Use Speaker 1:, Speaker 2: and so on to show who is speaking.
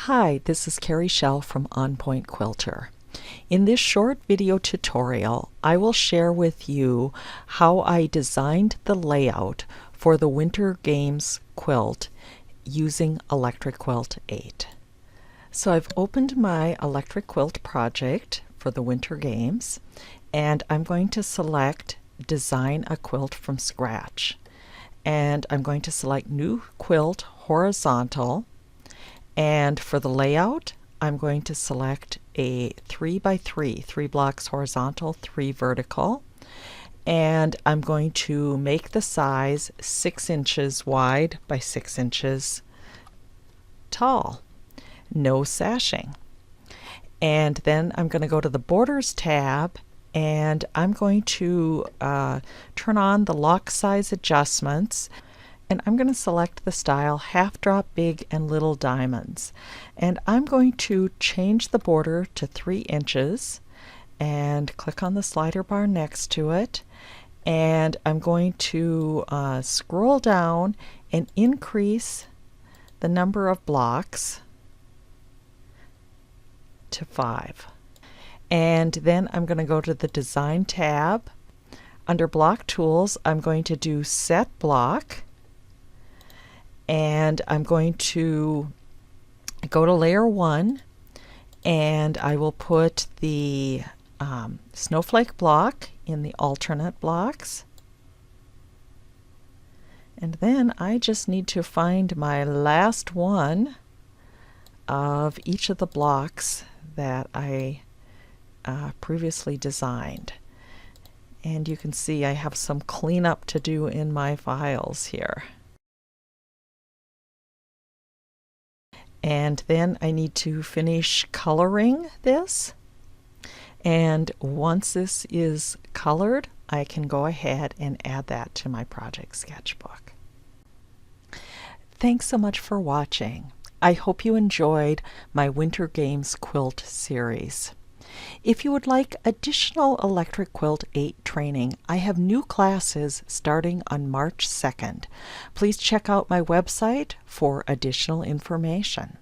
Speaker 1: Hi, this is Carrie Schell from On Point Quilter. In this short video tutorial, I will share with you how I designed the layout for the Winter Games quilt using Electric Quilt 8. So I've opened my Electric Quilt project for the Winter Games, and I'm going to select Design a Quilt from Scratch. And I'm going to select New Quilt Horizontal. And for the layout, I'm going to select a 3x3, 3 blocks horizontal, 3 vertical. And I'm going to make the size 6 inches wide by 6 inches tall. No sashing. And then I'm going to go to the Borders tab, and I'm going to turn on the lock size adjustments. And I'm going to select the style half drop big and little diamonds. And I'm going to change the border to 3 inches and click on the slider bar next to it. And I'm going to scroll down and increase the number of blocks to 5. And then I'm going to go to the Design tab. Under Block Tools, I'm going to do Set Block. And I'm going to go to layer 1, and I will put the snowflake block in the alternate blocks. And then I just need to find my last one of each of the blocks that I previously designed. And you can see I have some cleanup to do in my files here. And then I need to finish coloring this. And once this is colored, I can go ahead and add that to my project sketchbook. Thanks so much for watching. I hope you enjoyed my Winter Games quilt series. If you would like additional Electric Quilt 8 training, I have new classes starting on March 2nd. Please check out my website for additional information.